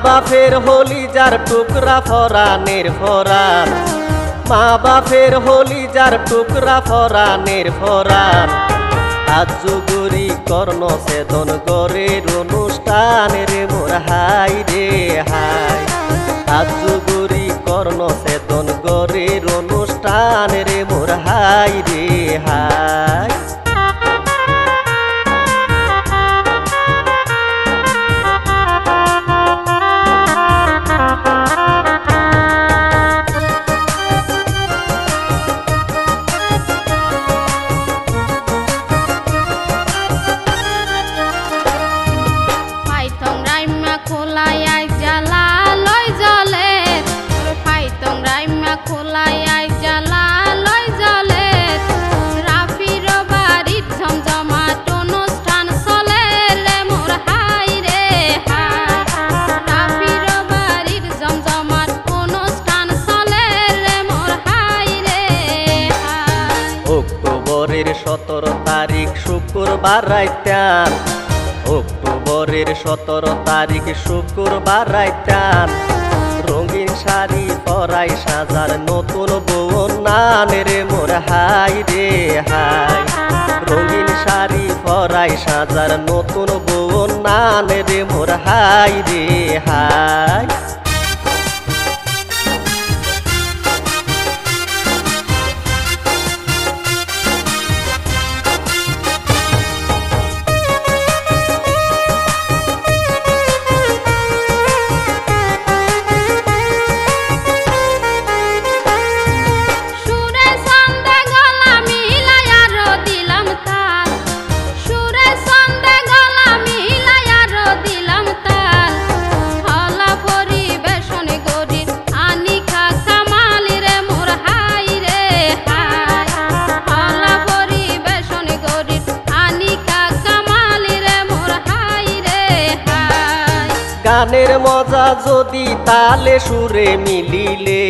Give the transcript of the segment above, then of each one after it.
বাপের হলি যার টুকরা ফরানের ফরান, মা বাপের হলি যার টুকরা ফরানের ফরান। আজ যুগরি কর্ণ ছেদন গরের অনুষ্ঠান রে মোর হাই রে হাই। আজ যুগরি কর্ণ ছেদন গরের অনুষ্ঠান রে মোর হাই রে হাই। অক্টোবরের 17 তারিখ শুক্রবার রাইতান, অক্টোবরের 17 তারিখ শুক্রবার রাইতান। রঙিন শাড়ি পরাই সাজার নতুন বউ নান রে মোর হাই রে হাই। রঙিন শাড়ি পরাই সাজার নতুন বউ নান রে মোর হাই রে হাই। গানের মজা যদি তালে সুরে মিলিলে,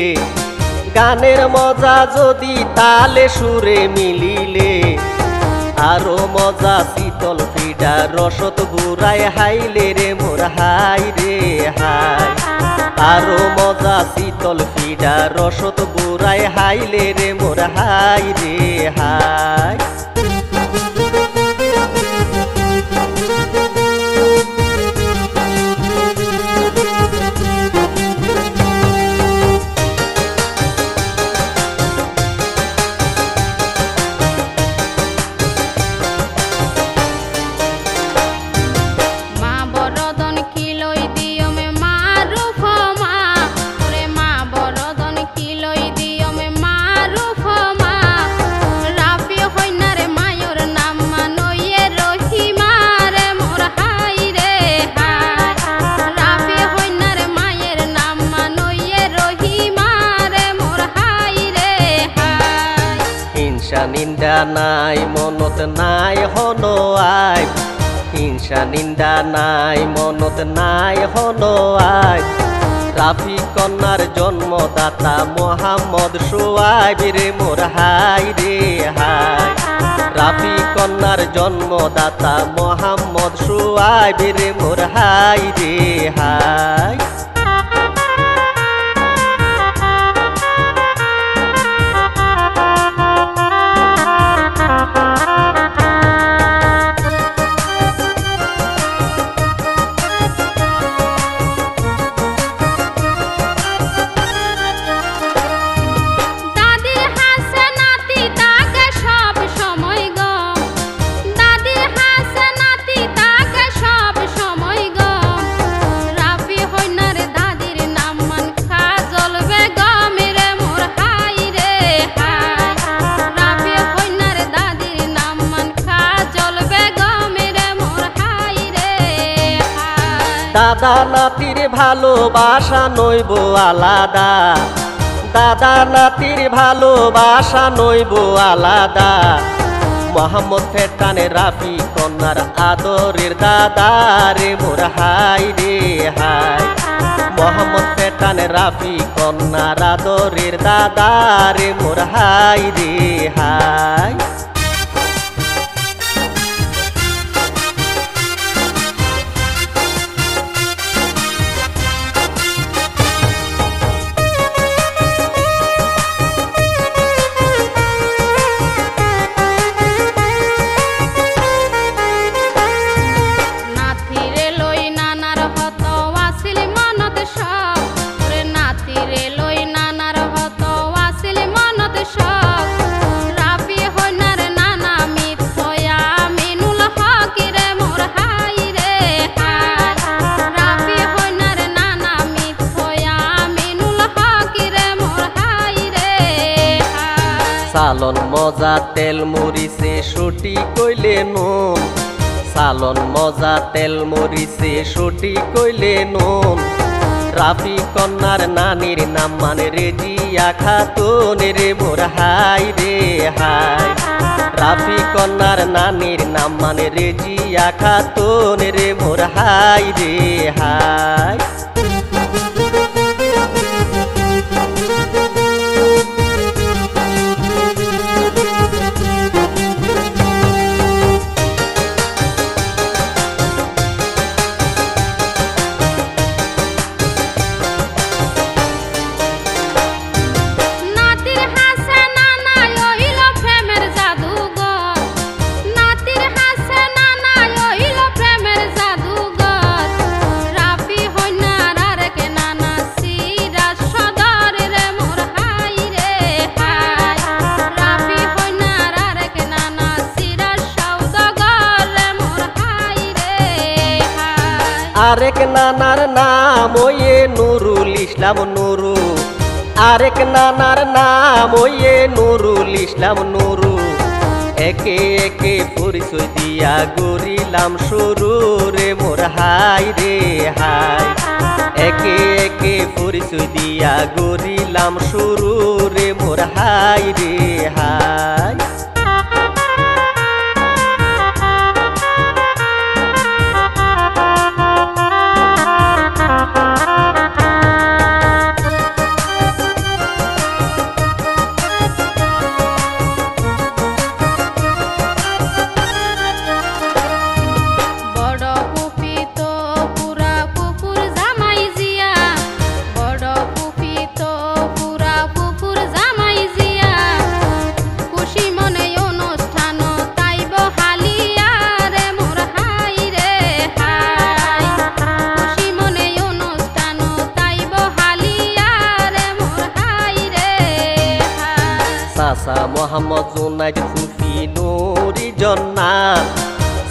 গানের মজা যদি তালে সুরে মিলিলে, আরো মজা শীতল পিঠা রসত বুড়ায় হাইলে রে মোর হাই রে হাই। আরো মজা শীতল পিঠা রসত বুড়ায় হাইলে রে মোর হাই রে হাই। হিংসা নিন্দা নাই মনত নাই হনো আই, হিংসা নিন্দা নাই মনত নাই হনো আই। রাফি কন্যার জন্মদাতা মোহাম্মদ সোয়াইব রে মোর হাই রে হাই। রাফি কন্যার জন্মদাতা মোহাম্মদ সোয়াইব রে মোর হাই রে হাই। দাদা নাতির ভালোবাসা নইব আলাদা, দাদা নাতির ভালোবাসা নইব আলাদা। মোহাম্মদ ফেটানে রাফি কন্যার আদরের দাদা রে মোর হাই রে হাই। মোহাম্মদ ফেটানে রাফি কন্যার আদরের দাদা রে মোর হাই রে হাই। সালন মজা তেল মরিছে সটি কইলে নুন সালন মজা তেল মরিছে সটি কইলে নুন রাফি কন্যার নানির নাম মানে রেজিয়া খাতুন রে মোর হাই রে হাই রাফি কন্যার নানির নাম মানে রেজিয়া খাতুন রে মোর হাই রে হাই আরেক নানার নাম ওয়ে নুরুল ইসলাম নুরু আরেক নানার নাম ওয়ে নুরুল ইসলাম নুরু একে একে পরিচয় দিয়া গরিলাম শুরু রে মোর হাই রে হাই একে একে পরিচয় দিয়া গরিলাম শুরু রে মোর হাই রে হাই চাচা মোহাম্মদ জুনাইদ ফুফি নুরি জন্নাত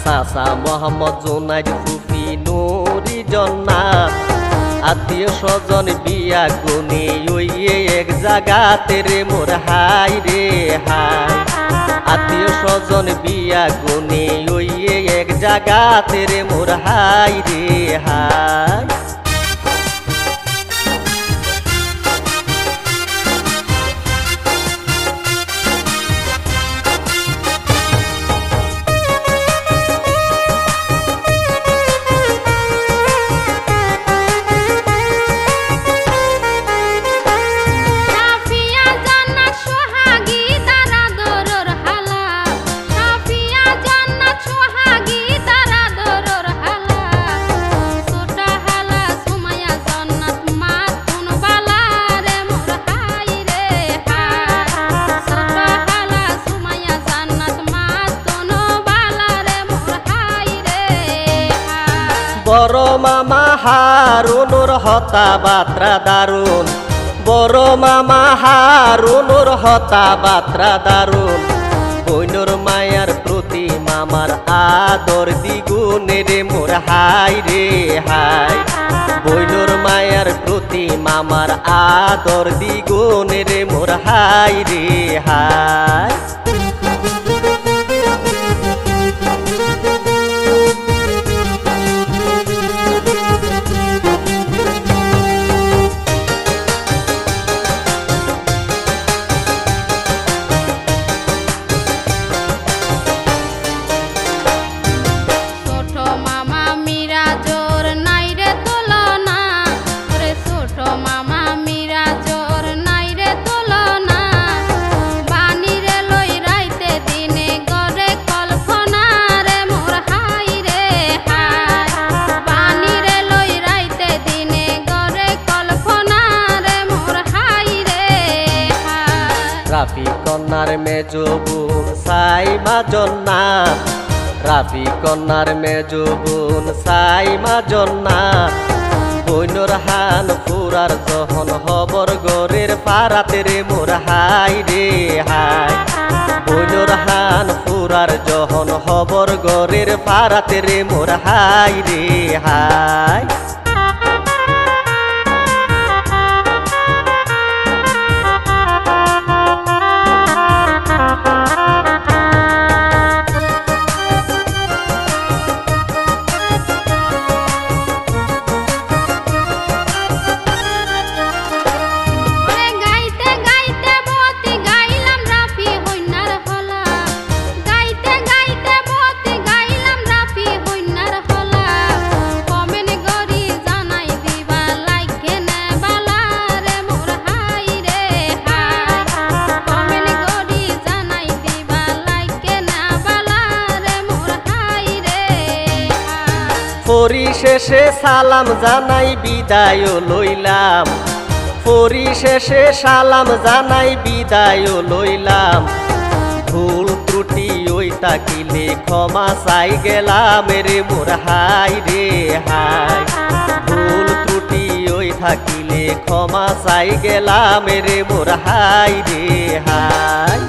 চাচা মোহাম্মদ জুনাইদ ফুফি নুরি জন্নাত আত্মীয় স্বজন বিয়া গুনি ওইয়ে এক জাগাতে রে মোর হাই রে হাই আত্মীয় স্বজন বিয়া গুনি ওইয়ে এক জাগাতে রে মোর হাই রে হাই বড় মামা হারুনুর হতা বাত্রা দারুন বড় মামা হারুনুর হতা বাত্রা দারুন বইনুর মায়ার প্রতি মামার আদর দ্বিগুণ রে মোর হাই রে হাই বইনুর মায়ার প্রতি মামার আদর দ্বিগুণ রে মোর হাই রে হাই রাফি কন্যার মেজো বোন সাইমা জন্নাত রাফি কন্যার মেজো বোন সাইমা জন্নাত বইনুর হান পুরার যখন হবর গরের পারাতে রে মোর হাই রে হাই বইনুর হান পুরার যখন হবর গরের পারাতে রে মোর হাই রে হাই পরিশেষে সালাম জানাই বিদায় লইলাম, পরিশেষে সালাম জানাই বিদায় লইলাম। ভুল ত্রুটি ওই তাকিলে ক্ষমা চাই গেলাম রে মোর হাই রে হাই। ভুল ত্রুটি ওই থাকিলে ক্ষমা চাই গেলাম রে মোর হাই রে হাই।